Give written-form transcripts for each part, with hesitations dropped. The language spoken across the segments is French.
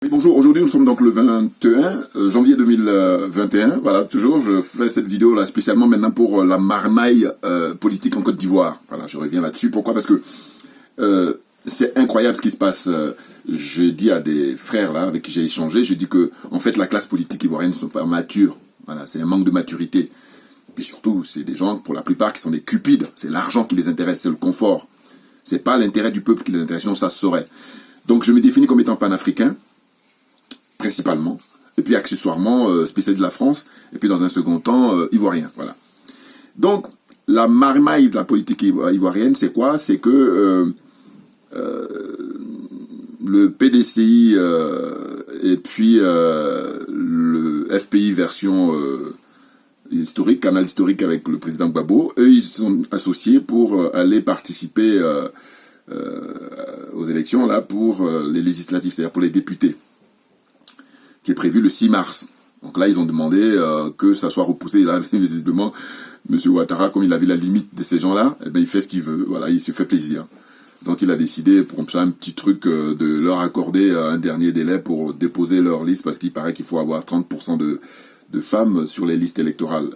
Oui, bonjour, aujourd'hui nous sommes donc le 21 janvier 2021, voilà, toujours je fais cette vidéo là spécialement maintenant pour la marmaille politique en Côte d'Ivoire, voilà, je reviens là-dessus, pourquoi? Parce que c'est incroyable ce qui se passe, je dis à des frères là avec qui j'ai échangé, je dis que en fait la classe politique ivoirienne ne sont pas matures, voilà, c'est un manque de maturité, et puis surtout c'est des gens pour la plupart qui sont des cupides, c'est l'argent qui les intéresse, c'est le confort, c'est pas l'intérêt du peuple qui les intéresse, sinon ça se saurait. Donc je me définis comme étant panafricain, principalement, et puis accessoirement spécialiste de la France, et puis dans un second temps ivoirien, voilà. Donc la marmaille de la politique ivoirienne, c'est quoi? C'est que le PDCI et puis le FPI version historique, canal historique avec le président Gbagbo, eux ils sont associés pour aller participer aux élections là pour les législatives, c'est-à-dire pour les députés, qui est prévu le 6 mars. Donc là, ils ont demandé que ça soit repoussé. Là, visiblement, M. Ouattara, comme il a vu la limite de ces gens-là, eh ben, il fait ce qu'il veut. Voilà, il se fait plaisir. Donc il a décidé, pour un petit truc, de leur accorder un dernier délai pour déposer leur liste, parce qu'il paraît qu'il faut avoir 30% de femmes sur les listes électorales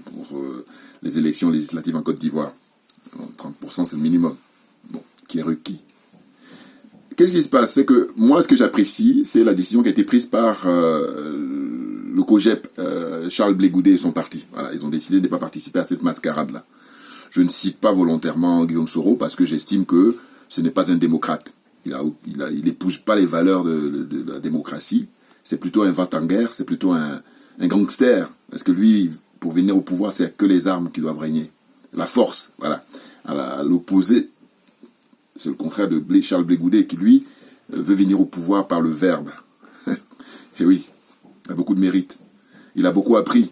pour les élections législatives en Côte d'Ivoire. 30%, c'est le minimum. Bon, qui est requis. Qu'est-ce qui se passe? C'est que moi, ce que j'apprécie, c'est la décision qui a été prise par le COJEP, Charles Blé Goudé et son parti. Voilà, ils ont décidé de ne pas participer à cette mascarade-là. Je ne cite pas volontairement Guillaume Soro parce que j'estime que ce n'est pas un démocrate. Il n'épouse pas les valeurs de la démocratie. C'est plutôt un va-t-en-guerre, c'est plutôt un gangster. Parce que lui, pour venir au pouvoir, c'est que les armes qui doivent régner. La force, voilà. À l'opposé, c'est le contraire de Charles Blé Goudé qui, lui, veut venir au pouvoir par le verbe. Et oui, il a beaucoup de mérite. Il a beaucoup appris.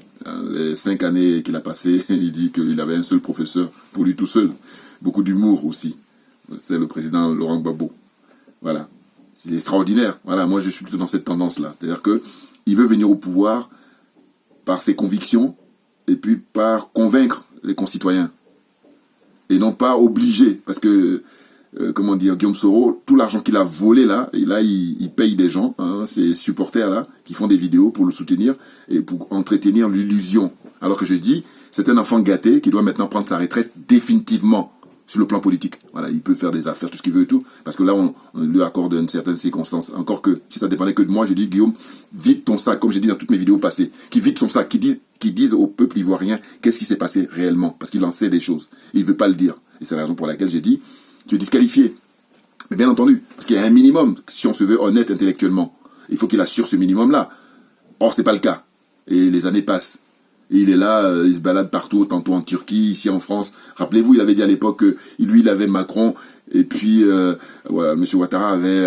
Les 5 années qu'il a passées, il dit qu'il avait un seul professeur, pour lui tout seul. Beaucoup d'humour aussi. C'est le président Laurent Gbagbo. Voilà. C'est extraordinaire. Voilà, moi je suis plutôt dans cette tendance-là. C'est-à-dire qu'il veut venir au pouvoir par ses convictions et puis par convaincre les concitoyens. Et non pas obliger. Parce que comment dire, Guillaume Soro, tout l'argent qu'il a volé là, et là il paye des gens, hein, ces supporters là, qui font des vidéos pour le soutenir et pour entretenir l'illusion. Alors que je dis, c'est un enfant gâté qui doit maintenant prendre sa retraite définitivement sur le plan politique. Voilà, il peut faire des affaires, tout ce qu'il veut et tout, parce que là on lui accorde une certaine circonstance. Encore que, si ça dépendait que de moi, j'ai dit, Guillaume, vide ton sac, comme j'ai dit dans toutes mes vidéos passées, qui vide son sac, qui dise au peuple ivoirien qu'est-ce qui s'est passé réellement, parce qu'il en sait des choses. Il ne veut pas le dire. Et c'est la raison pour laquelle j'ai dit, tu es disqualifié. Mais bien entendu, parce qu'il y a un minimum, si on se veut honnête intellectuellement. Il faut qu'il assure ce minimum-là. Or, c'est pas le cas. Et les années passent. Et il est là, il se balade partout, tantôt en Turquie, ici en France. Rappelez-vous, il avait dit à l'époque que lui, il avait Macron, et puis voilà, M. Ouattara avait,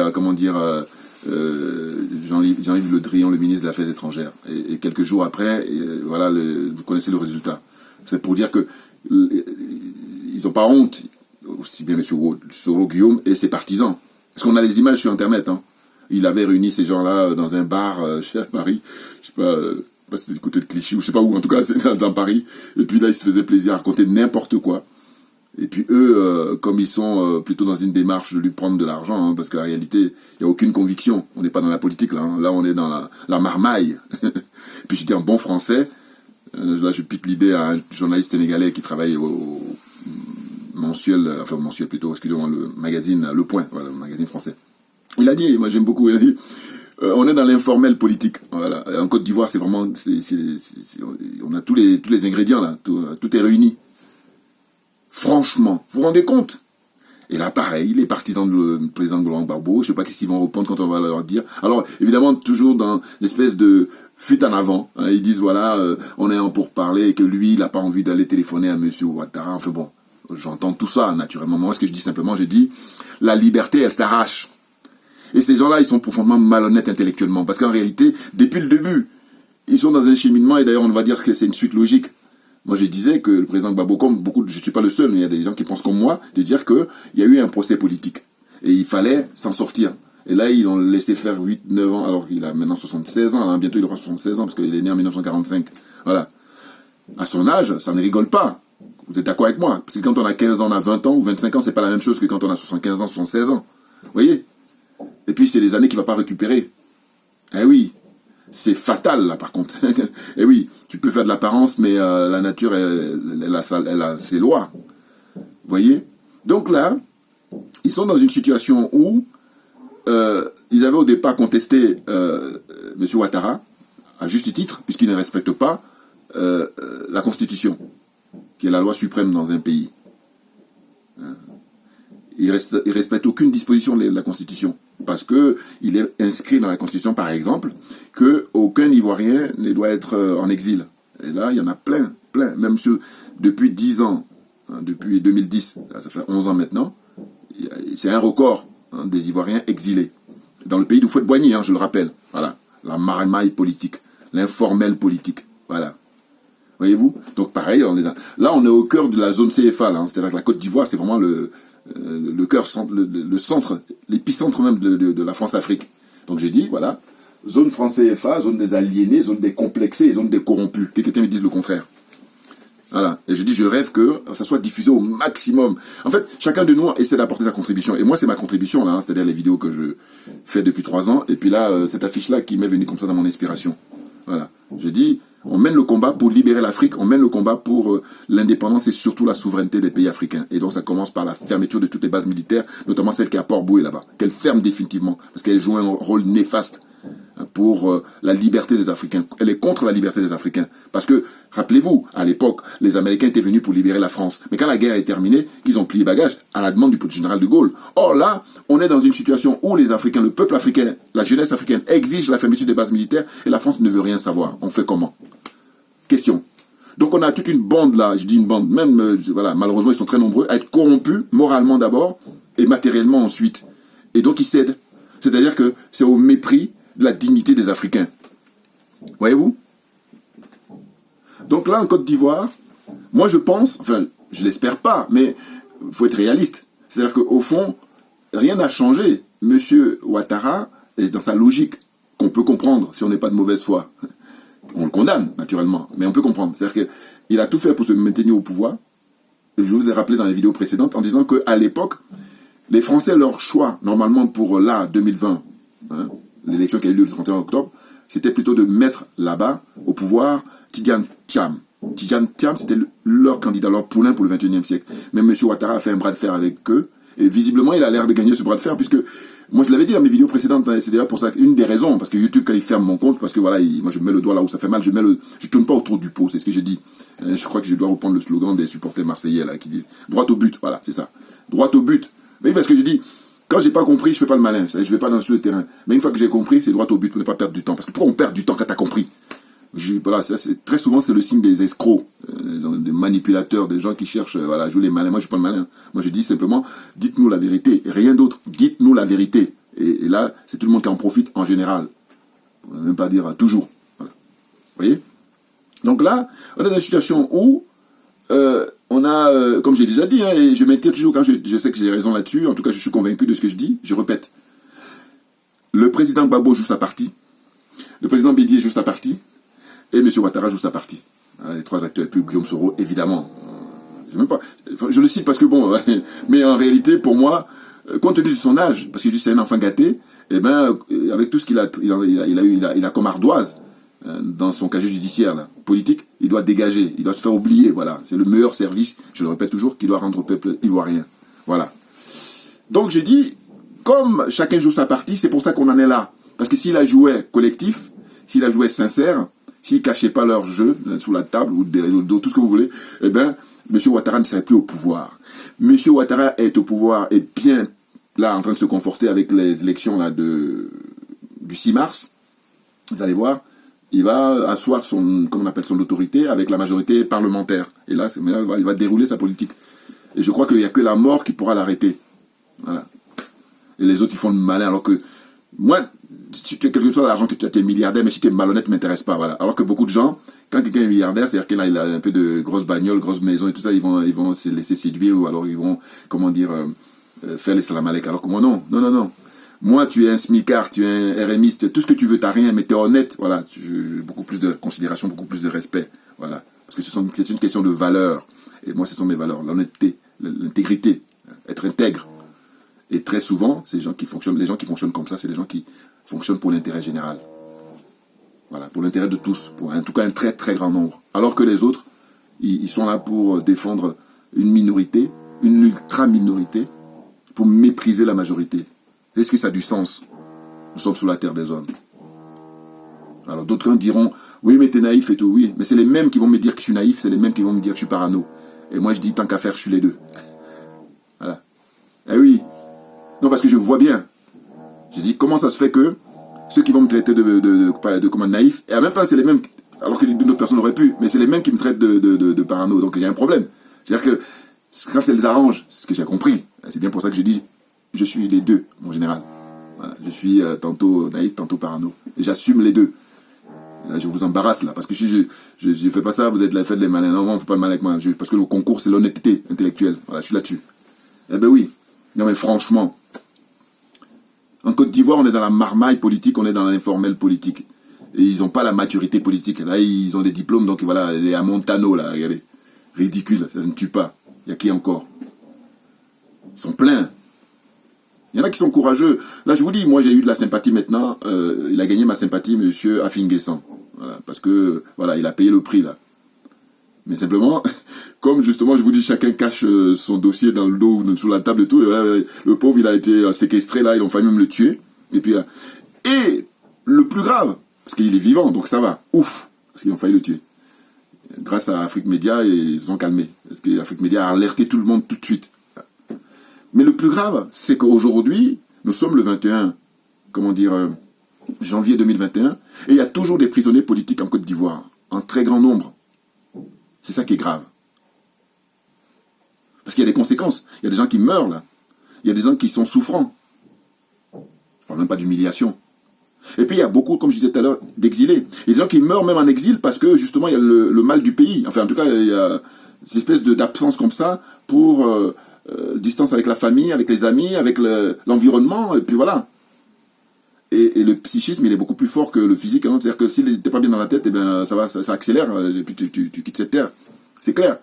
Jean-Yves Le Drian, le ministre des Affaires étrangères. Et quelques jours après, voilà, vous connaissez le résultat. C'est pour dire que ils n'ont pas honte, aussi bien M. Soro Guillaume et ses partisans. Parce qu'on a les images sur Internet. Hein. Il avait réuni ces gens-là dans un bar chez Paris. Je sais pas si c'était du côté de Clichy ou je sais pas où. En tout cas, c'est dans Paris. Et puis là, ils se faisaient plaisir à raconter n'importe quoi. Et puis eux, comme ils sont plutôt dans une démarche de lui prendre de l'argent, hein, parce qu'en réalité, il n'y a aucune conviction. On n'est pas dans la politique là. Hein. Là, on est dans la marmaille. Puis je dis en bon français. Là, je pique l'idée à un journaliste sénégalais qui travaille au mensuel plutôt, excusez-moi, le magazine Le Point, voilà, le magazine français. Il a dit, moi j'aime beaucoup, il a dit, on est dans l'informel politique. Voilà. En Côte d'Ivoire, c'est vraiment, on a tous les ingrédients là, tout est réuni. Franchement, vous vous rendez compte? Et là, pareil, les partisans du président Laurent Gbagbo, je sais pas qu'est-ce qu'ils vont répondre quand on va leur dire. Alors, évidemment, toujours dans l'espèce de fuite en avant. Hein, ils disent, voilà, on est en pourparler et que lui, il n'a pas envie d'aller téléphoner à M. Ouattara. Enfin bon, j'entends tout ça, naturellement. Moi, ce que je dis simplement, j'ai dit, la liberté, elle s'arrache. Et ces gens-là, ils sont profondément malhonnêtes intellectuellement. Parce qu'en réalité, depuis le début, ils sont dans un cheminement, et d'ailleurs, on va dire que c'est une suite logique. Moi, je disais que le président Gbagbo, comme beaucoup, je ne suis pas le seul, mais il y a des gens qui pensent comme moi, de dire qu'il y a eu un procès politique. Et il fallait s'en sortir. Et là, ils l'ont laissé faire 8-9 ans, alors qu'il a maintenant 76 ans. Hein, bientôt, il aura 76 ans, parce qu'il est né en 1945. Voilà. À son âge, ça ne rigole pas. Vous êtes d'accord avec moi? Parce que quand on a 15 ans, on a 20 ans, ou 25 ans, c'est pas la même chose que quand on a 75 ans, 76 ans. Vous voyez? Et puis, c'est des années qu'il ne va pas récupérer. Eh oui, c'est fatal là par contre. Eh oui, tu peux faire de l'apparence, mais la nature, elle a ses lois. Vous voyez? Donc là, ils sont dans une situation où ils avaient au départ contesté M. Ouattara, à juste titre, puisqu'il ne respecte pas la Constitution, qui est la loi suprême dans un pays. Il ne respecte aucune disposition de la Constitution, parce qu'il est inscrit dans la Constitution, par exemple, qu'aucun Ivoirien ne doit être en exil. Et là, il y en a plein, même depuis 10 ans, hein, depuis 2010, ça fait 11 ans maintenant, c'est un record hein, des Ivoiriens exilés. Dans le pays d'Houphouët-Boigny, hein, je le rappelle. Voilà. La marmaille politique, l'informel politique. Voilà. Voyez-vous? Donc pareil, là on est au cœur de la zone CFA, hein, c'est-à-dire que la Côte d'Ivoire, c'est vraiment le cœur, le centre, l'épicentre même de la France-Afrique. Donc j'ai dit, voilà, zone France-CFA, zone des aliénés, zone des complexés et zone des corrompus. Que quelqu'un me dise le contraire. Voilà. Et je dis, je rêve que ça soit diffusé au maximum. En fait, chacun de nous essaie d'apporter sa contribution. Et moi, c'est ma contribution, là, hein, c'est-à-dire les vidéos que je fais depuis 3 ans. Et puis là, cette affiche-là qui m'est venue comme ça dans mon inspiration. Voilà. Je dis, on mène le combat pour libérer l'Afrique, on mène le combat pour l'indépendance et surtout la souveraineté des pays africains. Et donc, ça commence par la fermeture de toutes les bases militaires, notamment celle qui est à Port-Boué, là-bas. Qu'elle ferme définitivement, parce qu'elle joue un rôle néfaste pour la liberté des Africains. Elle est contre la liberté des Africains. Parce que, rappelez-vous, à l'époque, les Américains étaient venus pour libérer la France. Mais quand la guerre est terminée, ils ont plié bagages à la demande du général de Gaulle. Or là, on est dans une situation où les Africains, le peuple africain, la jeunesse africaine exige la fermeture des bases militaires et la France ne veut rien savoir. On fait comment? Question. Donc on a toute une bande là, je dis une bande, même, voilà, malheureusement ils sont très nombreux, à être corrompus, moralement d'abord, et matériellement ensuite. Et donc ils cèdent. C'est-à-dire que c'est au mépris de la dignité des Africains. Voyez-vous? Donc là, en Côte d'Ivoire, moi je pense, enfin, je l'espère pas, mais il faut être réaliste. C'est-à-dire qu'au fond, rien n'a changé. Monsieur Ouattara est dans sa logique, qu'on peut comprendre si on n'est pas de mauvaise foi. On le condamne, naturellement, mais on peut comprendre. C'est-à-dire qu'il a tout fait pour se maintenir au pouvoir. Et je vous ai rappelé dans les vidéos précédentes en disant qu'à l'époque, les Français, leur choix, normalement pour là, 2020, hein, l'élection qui a eu lieu le 31 octobre, c'était plutôt de mettre là-bas, au pouvoir, Tidjane Thiam. Tidjane Thiam, c'était leur candidat, leur poulain pour le 21e siècle. Mais M. Ouattara a fait un bras de fer avec eux, et visiblement, il a l'air de gagner ce bras de fer, puisque, moi je l'avais dit dans mes vidéos précédentes, hein, c'est d'ailleurs pour ça, une des raisons, parce que YouTube, quand il ferme mon compte, parce que voilà, moi je mets le doigt là où ça fait mal, je tourne pas autour du pot, c'est ce que j'ai dit. Je crois que je dois reprendre le slogan des supporters marseillais, là, qui disent, droit au but, voilà, c'est ça. Droit au but. Mais parce que je dis, quand j'ai pas compris, je fais pas le malin, je vais pas dans le terrain. Mais une fois que j'ai compris, c'est droit au but pour ne pas perdre du temps. Parce que pourquoi on perd du temps quand t'as compris? Voilà, très souvent c'est le signe des escrocs, des manipulateurs, des gens qui cherchent, voilà, jouer les malins. Moi je suis pas le malin. Moi je dis simplement, dites-nous la vérité, et rien d'autre. Dites-nous la vérité. Et là, c'est tout le monde qui en profite en général. On ne va même pas dire toujours. Voilà. Vous voyez? Donc là, on est dans une situation où on a, comme j'ai déjà dit, hein, et je maintiens toujours quand je sais que j'ai raison là-dessus, en tout cas je suis convaincu de ce que je dis, je répète. Le président Gbagbo joue sa partie, le président Bédié joue sa partie, et M. Ouattara joue sa partie. Les 3 acteurs, et puis Guillaume Soro, évidemment. Je le cite parce que bon, mais en réalité, pour moi, compte tenu de son âge, parce que c'est un enfant gâté, et ben, avec tout ce qu'il a, il a comme ardoise, dans son casier judiciaire là, politique, il doit dégager, il doit se faire oublier, voilà. C'est le meilleur service, je le répète toujours, qu'il doit rendre au peuple ivoirien. Voilà. Donc j'ai dit, comme chacun joue sa partie, c'est pour ça qu'on en est là. Parce que s'il a joué collectif, s'il a joué sincère, s'ils ne cachaient pas leur jeu sous la table ou derrière le dos, tout ce que vous voulez, eh bien, M. Ouattara ne serait plus au pouvoir. M. Ouattara est au pouvoir et bien là en train de se conforter avec les élections là, du 6 mars. Vous allez voir, il va asseoir son, comment on appelle, son autorité avec la majorité parlementaire. Et là, il va dérouler sa politique. Et je crois qu'il n'y a que la mort qui pourra l'arrêter. Voilà. Et les autres, ils font le malin. Alors que moi, si tu as quelque chose d'argent, que tu es milliardaire, mais si tu es malhonnête, ne m'intéresse pas. Voilà. Alors que beaucoup de gens, quand quelqu'un est milliardaire, c'est-à-dire qu'il a un peu de grosses bagnoles, grosses maisons et tout ça, ils vont se laisser séduire ou alors ils vont, comment dire, faire les salamalek. Alors que moi, non. Moi, tu es un smicard, tu es un RMiste, tout ce que tu veux, t'as rien, mais t'es honnête. Voilà. J'ai beaucoup plus de considération, beaucoup plus de respect. Voilà. Parce que c'est une question de valeur. Et moi, ce sont mes valeurs. L'honnêteté, l'intégrité, être intègre. Et très souvent, les gens qui fonctionnent comme ça, c'est les gens qui fonctionnent pour l'intérêt général. Voilà, pour l'intérêt de tous, pour en tout cas un très très grand nombre. Alors que les autres, ils sont là pour défendre une minorité, une ultra-minorité, pour mépriser la majorité. Est-ce que ça a du sens? Nous sommes sur la terre des hommes. Alors d'autres diront, oui mais t'es naïf et tout, oui, mais c'est les mêmes qui vont me dire que je suis naïf, c'est les mêmes qui vont me dire que je suis parano. Et moi je dis, tant qu'à faire, je suis les deux. Voilà. Eh oui. Non, parce que je vois bien. Je dis, comment ça se fait que ceux qui vont me traiter de comme un naïf, et en même temps c'est les mêmes, alors que d'autres personnes auraient pu, mais c'est les mêmes qui me traitent de parano, donc il y a un problème. C'est-à-dire que quand ça les arrange, c'est ce que j'ai compris, c'est bien pour ça que je dis, je suis les deux, en général. Voilà. Je suis tantôt naïf, tantôt parano. Et j'assume les deux. Là, je vous embarrasse là, parce que si je fais pas ça, vous êtes là, faites les malins. Non, on ne fait pas le mal avec moi. Parce que le concours, c'est l'honnêteté intellectuelle. Voilà, je suis là-dessus. Eh ben oui. Non mais franchement, en Côte d'Ivoire, on est dans la marmaille politique, on est dans l'informel politique. Et ils n'ont pas la maturité politique. Là, ils ont des diplômes, donc voilà, les à Montano, là, regardez. Ridicule, ça ne tue pas. Il y a qui encore? Ils sont pleins. Il y en a qui sont courageux. Là, je vous dis, moi, j'ai eu de la sympathie maintenant. Il a gagné ma sympathie, monsieur Afinguessan. Voilà, parce que, voilà, il a payé le prix, là. Mais simplement, comme justement, je vous dis, chacun cache son dossier dans le dos, sous la table et tout. Le pauvre, il a été séquestré, là, ils ont failli même le tuer. Et puis, et le plus grave, parce qu'il est vivant, donc ça va. Ouf, parce qu'ils ont failli le tuer. Grâce à Afrique Média, ils se sont calmés. Parce que Afrique Média a alerté tout le monde tout de suite. Mais le plus grave, c'est qu'aujourd'hui, nous sommes le 21, janvier 2021, et il y a toujours des prisonniers politiques en Côte d'Ivoire, en très grand nombre. C'est ça qui est grave. Parce qu'il y a des conséquences. Il y a des gens qui meurent, là. Il y a des gens qui sont souffrants. Je ne parle même pas d'humiliation. Et puis, il y a beaucoup, comme je disais tout à l'heure, d'exilés. Il y a des gens qui meurent même en exil parce que, justement, il y a le mal du pays. Enfin, en tout cas, il y a cette espèce d'absence comme ça pour distance avec la famille, avec les amis, avec l'environnement, et puis voilà. Et le psychisme, il est beaucoup plus fort que le physique. Hein. C'est-à-dire que s'il n'était pas bien dans la tête, eh ben, ça accélère, et puis tu quittes cette terre. C'est clair.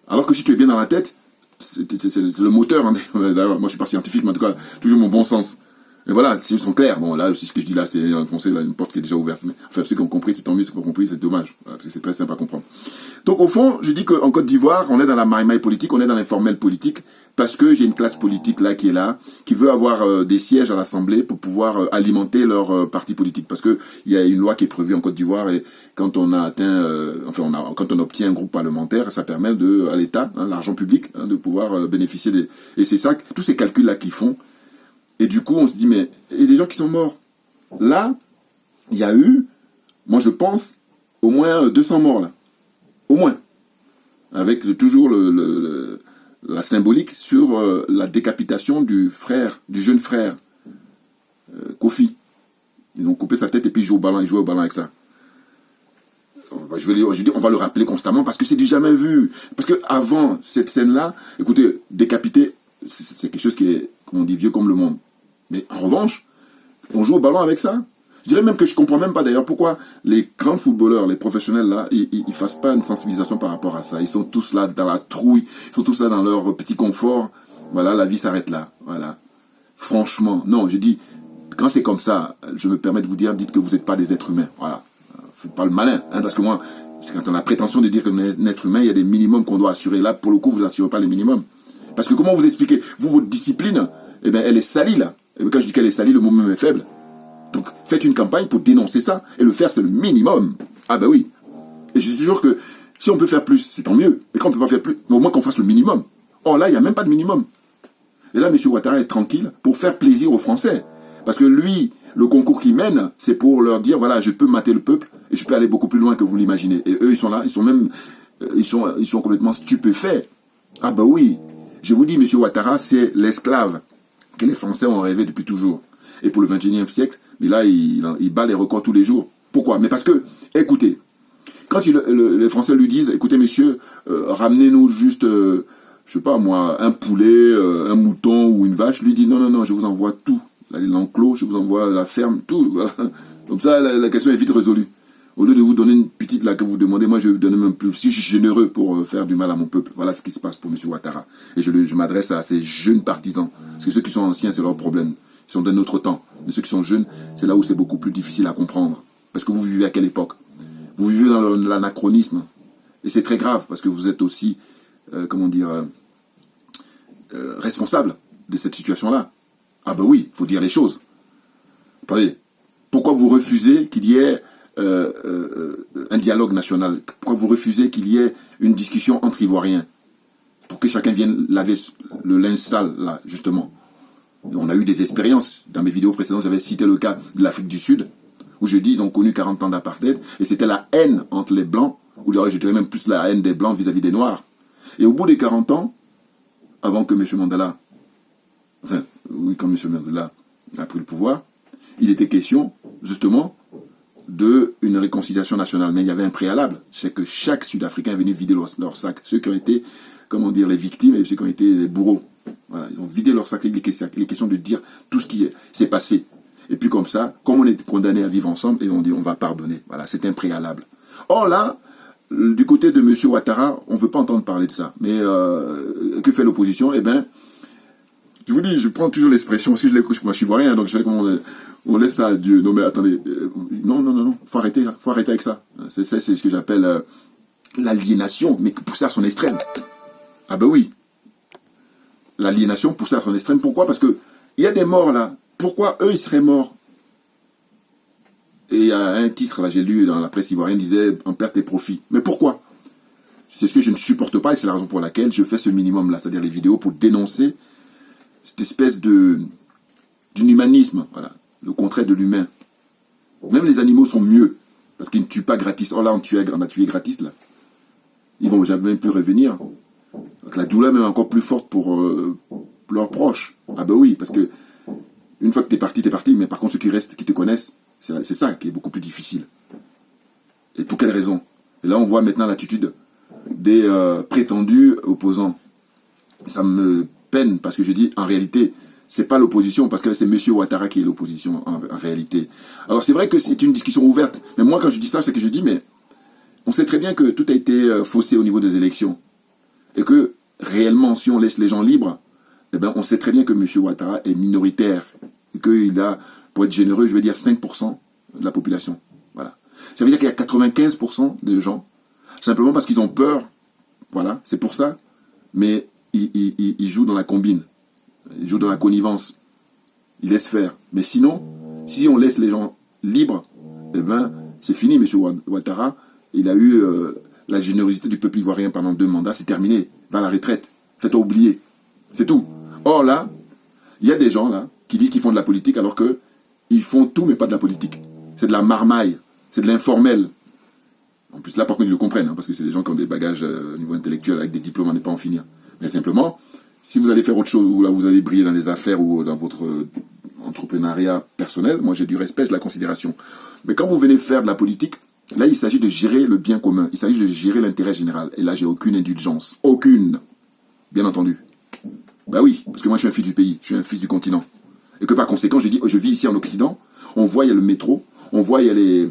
Alors que si tu es bien dans la tête, c'est le moteur. Hein. Moi, je suis pas scientifique, mais en tout cas, toujours mon bon sens. Et voilà, ils sont clairs. Bon, là, ce que je dis là, c'est enfoncer là, une porte qui est déjà ouverte. Mais, enfin, ceux qui ont compris, c'est tant mieux. Ceux qui n'ont pas compris, c'est dommage. Voilà, parce que c'est très simple à comprendre. Donc, au fond, je dis qu'en Côte d'Ivoire, on est dans la maille politique, on est dans l'informel politique, parce que j'ai une classe politique là, qui veut avoir des sièges à l'Assemblée pour pouvoir alimenter leur parti politique. Parce que il y a une loi qui est prévue en Côte d'Ivoire, et quand on a atteint, quand on obtient un groupe parlementaire, ça permet à l'État, hein, l'argent public, hein, de pouvoir bénéficier des... Et c'est ça, tous ces calculs-là qu'ils font. Et du coup, on se dit, mais il y a des gens qui sont morts. Là, il y a eu, moi je pense, au moins 200 morts là. Au moins. Avec toujours la symbolique sur la décapitation du jeune frère, Kofi. Ils ont coupé sa tête et puis ils jouaient au ballon avec ça. Je dis, on va le rappeler constamment parce que c'est du jamais vu. Parce que avant cette scène-là, écoutez, décapiter, c'est quelque chose qui est, comme on dit, vieux comme le monde. Mais en revanche, on joue au ballon avec ça. Je dirais même que je comprends même pas d'ailleurs pourquoi les grands footballeurs, les professionnels là, ils fassent pas une sensibilisation par rapport à ça. Ils sont tous là dans la trouille, ils sont tous là dans leur petit confort. Voilà, la vie s'arrête là. Voilà. Franchement, non, je dis, quand c'est comme ça, je me permets de vous dire, dites que vous n'êtes pas des êtres humains. Voilà. Faites pas le malin, hein, parce que moi, quand on a prétention de dire qu'on est un être humain, il y a des minimums qu'on doit assurer. Là, pour le coup, vous n'assurez pas les minimums. Parce que comment vous expliquez, vous, votre discipline, eh bien, elle est salie là. Et quand je dis qu'elle est salie, le mot même est faible. Donc, faites une campagne pour dénoncer ça. Et le faire, c'est le minimum. Ah ben oui. Et je dis toujours que si on peut faire plus, c'est tant mieux. Mais quand on ne peut pas faire plus, mais au moins qu'on fasse le minimum. Or là, il n'y a même pas de minimum. Et là, M. Ouattara est tranquille pour faire plaisir aux Français. Parce que lui, le concours qu'il mène, c'est pour leur dire, voilà, je peux mater le peuple et je peux aller beaucoup plus loin que vous l'imaginez. Et eux, ils sont là, ils sont même, ils sont complètement stupéfaits. Ah ben oui. Je vous dis, M. Ouattara, c'est l'esclave que les Français ont rêvé depuis toujours. Et pour le 21e siècle, mais là, il bat les records tous les jours. Pourquoi? Mais parce que, écoutez, quand les Français lui disent, écoutez, messieurs, ramenez-nous juste, je sais pas moi, un poulet, un mouton ou une vache, lui dit, non, non, non, je vous envoie tout. L'enclos, je vous envoie la ferme, tout. Voilà. Comme ça, la question est vite résolue. Au lieu de vous donner une petite là que vous demandez, moi je vais vous donner même plus. Si je suis généreux pour faire du mal à mon peuple, voilà ce qui se passe pour M. Ouattara. Et je m'adresse à ces jeunes partisans. Parce que ceux qui sont anciens, c'est leur problème. Ils sont d'un autre temps. Mais ceux qui sont jeunes, c'est là où c'est beaucoup plus difficile à comprendre. Parce que vous vivez à quelle époque? Vous vivez dans l'anachronisme. Et c'est très grave, parce que vous êtes aussi, responsable de cette situation-là. Ah ben oui, il faut dire les choses. Attendez, pourquoi vous refusez qu'il y ait un dialogue national? Pourquoi vous refusez qu'il y ait une discussion entre Ivoiriens? Pour que chacun vienne laver le linge sale, là, justement. Et on a eu des expériences. Dans mes vidéos précédentes, j'avais cité le cas de l'Afrique du Sud, où je dis ils ont connu 40 ans d'apartheid, et c'était la haine entre les Blancs, ou je dirais même plus la haine des Blancs vis-à-vis des Noirs. Et au bout des 40 ans, avant que M. Mandela, quand M. Mandela a pris le pouvoir, il était question, justement, d'une réconciliation nationale. Mais il y avait un préalable, c'est que chaque Sud-Africain est venu vider leur sac. Ceux qui ont été, les victimes et ceux qui ont été les bourreaux. Voilà, ils ont vidé leur sac. Il est question de dire tout ce qui s'est passé. Et puis comme ça, comme on est condamnés à vivre ensemble, et on dit on va pardonner. Voilà, c'est un préalable. Or là, du côté de M. Ouattara, on ne veut pas entendre parler de ça. Mais que fait l'opposition? Eh bien, je vous dis, je prends toujours l'expression, parce que moi je suis ivoirien, donc je fais comme on laisse ça à Dieu. Non mais attendez, non, faut arrêter avec ça. C'est ce que j'appelle l'aliénation, mais poussée à son extrême. Ah ben oui, l'aliénation poussée à son extrême. Pourquoi? Parce que il y a des morts là. Pourquoi eux ils seraient morts? Et il y a un titre là, j'ai lu dans la presse ivoirienne, disait en perte et profit. Mais pourquoi? C'est ce que je ne supporte pas et c'est la raison pour laquelle je fais ce minimum là, c'est-à-dire les vidéos pour dénoncer cette espèce d'inhumanisme, voilà, le contraire de l'humain. Même les animaux sont mieux, parce qu'ils ne tuent pas gratis. Oh là, on a tué gratis, là. Ils vont jamais plus revenir. Donc la douleur est même encore plus forte pour leurs proches. Ah ben oui, parce que une fois que t'es parti, mais par contre ceux qui restent, qui te connaissent, c'est ça qui est beaucoup plus difficile. Et pour quelle raison? Et là on voit maintenant l'attitude des prétendus opposants. Ça me peine, parce que je dis, en réalité, c'est pas l'opposition, parce que c'est M. Ouattara qui est l'opposition, en réalité. Alors c'est vrai que c'est une discussion ouverte, mais moi quand je dis ça, c'est que je dis, mais on sait très bien que tout a été faussé au niveau des élections, et que, réellement, si on laisse les gens libres, eh ben, on sait très bien que M. Ouattara est minoritaire, et qu'il a, pour être généreux, je veux dire 5% de la population. Voilà. Ça veut dire qu'il y a 95% des gens, simplement parce qu'ils ont peur, voilà, c'est pour ça, mais ils jouent dans la combine. Ils jouent dans la connivence. Ils laissent faire. Mais sinon, si on laisse les gens libres, eh ben, c'est fini, M. Ouattara. Il a eu la générosité du peuple ivoirien pendant 2 mandats. C'est terminé. Va à la retraite. Faites-toi oublier. C'est tout. Or là, il y a des gens là qui disent qu'ils font de la politique alors que ils font tout mais pas de la politique. C'est de la marmaille. C'est de l'informel. En plus là, par contre, ils le comprennent. Hein, parce que c'est des gens qui ont des bagages au niveau intellectuel avec des diplômes à ne pas en finir. Mais simplement, si vous allez faire autre chose, ou là vous allez briller dans les affaires ou dans votre entrepreneuriat personnel, moi j'ai du respect, j'ai de la considération. Mais quand vous venez faire de la politique, là il s'agit de gérer le bien commun, il s'agit de gérer l'intérêt général. Et là j'ai aucune indulgence, aucune, bien entendu. Bah oui, parce que moi je suis un fils du pays, je suis un fils du continent. Et que par conséquent, j'ai dit, je vis ici en Occident, on voit il y a le métro, on voit il y a les,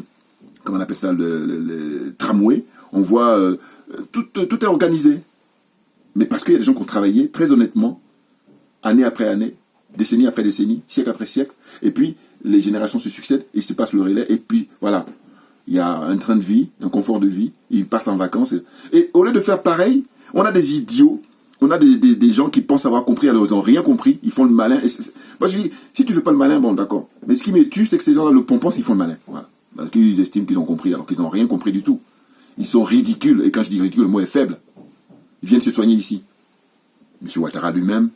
comment on appelle ça, le tramway, on voit, tout est organisé. Mais parce qu'il y a des gens qui ont travaillé, très honnêtement, année après année, décennie après décennie, siècle après siècle, et puis les générations se succèdent, il se passe le relais, et puis voilà, il y a un train de vie, un confort de vie, ils partent en vacances, et au lieu de faire pareil, on a des idiots, on a des gens qui pensent avoir compris, alors ils n'ont rien compris, ils font le malin. Moi je dis, si tu fais pas le malin, bon d'accord, mais ce qui me tue, c'est que ces gens-là, le pompon, ils font le malin, voilà. Parce qu'ils estiment qu'ils ont compris, alors qu'ils n'ont rien compris du tout. Ils sont ridicules, et quand je dis ridicule, le mot est faible. Ils viennent se soigner ici. M. Ouattara lui-même,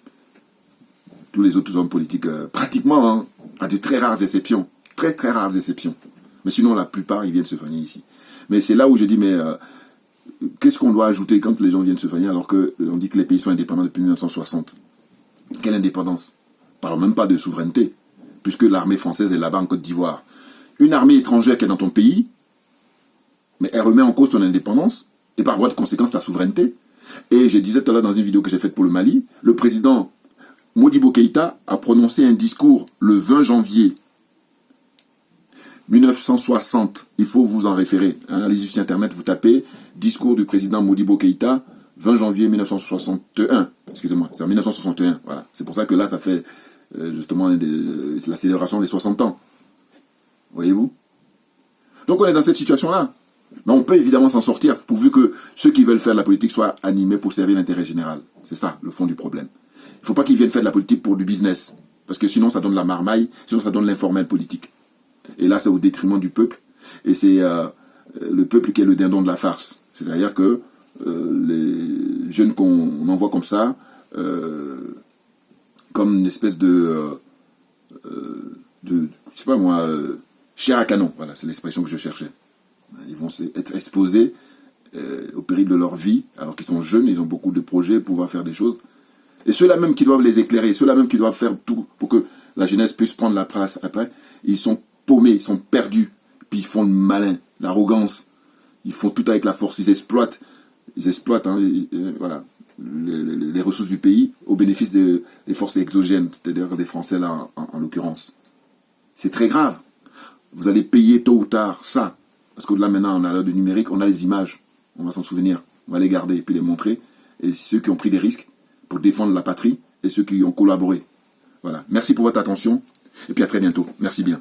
tous les autres hommes politiques, pratiquement, hein, à de très rares exceptions. Très, très rares exceptions. Mais sinon, la plupart, ils viennent se soigner ici. Mais c'est là où je dis, mais qu'est-ce qu'on doit ajouter quand les gens viennent se soigner alors qu'on dit que les pays sont indépendants depuis 1960? Quelle indépendance? Parlons même pas de souveraineté, puisque l'armée française est là-bas en Côte d'Ivoire. Une armée étrangère qui est dans ton pays, mais elle remet en cause ton indépendance, et par voie de conséquence ta souveraineté. Et je disais tout à l'heure dans une vidéo que j'ai faite pour le Mali, le président Modibo Keïta a prononcé un discours le 20 janvier 1960. Il faut vous en référer. Hein, allez-y sur Internet, vous tapez discours du président Modibo Keïta, 20 janvier 1961. Excusez-moi, c'est en 1961. Voilà. C'est pour ça que là, ça fait justement la célébration des 60 ans. Voyez-vous? Donc on est dans cette situation-là. Mais on peut évidemment s'en sortir, pourvu que ceux qui veulent faire de la politique soient animés pour servir l'intérêt général. C'est ça, le fond du problème. Il ne faut pas qu'ils viennent faire de la politique pour du business. Parce que sinon, ça donne la marmaille, sinon ça donne l'informel politique. Et là, c'est au détriment du peuple. Et c'est le peuple qui est le dindon de la farce. C'est-à-dire que les jeunes qu'on envoie comme ça, comme une espèce de je sais pas moi, chair à canon. Voilà, c'est l'expression que je cherchais. Ils vont être exposés au péril de leur vie, alors qu'ils sont jeunes, ils ont beaucoup de projets, pouvoir faire des choses. Et ceux-là même qui doivent les éclairer, ceux-là même qui doivent faire tout pour que la jeunesse puisse prendre la place après, ils sont paumés, ils sont perdus. Puis ils font le malin, l'arrogance. Ils font tout avec la force, ils exploitent hein, voilà, les ressources du pays au bénéfice des forces exogènes, c'est-à-dire des Français là en l'occurrence. C'est très grave. Vous allez payer tôt ou tard ça. Parce que là maintenant, on a l'heure du numérique, on a les images. On va s'en souvenir. On va les garder et puis les montrer. Et ceux qui ont pris des risques pour défendre la patrie et ceux qui ont collaboré. Voilà. Merci pour votre attention. Et puis à très bientôt. Merci bien.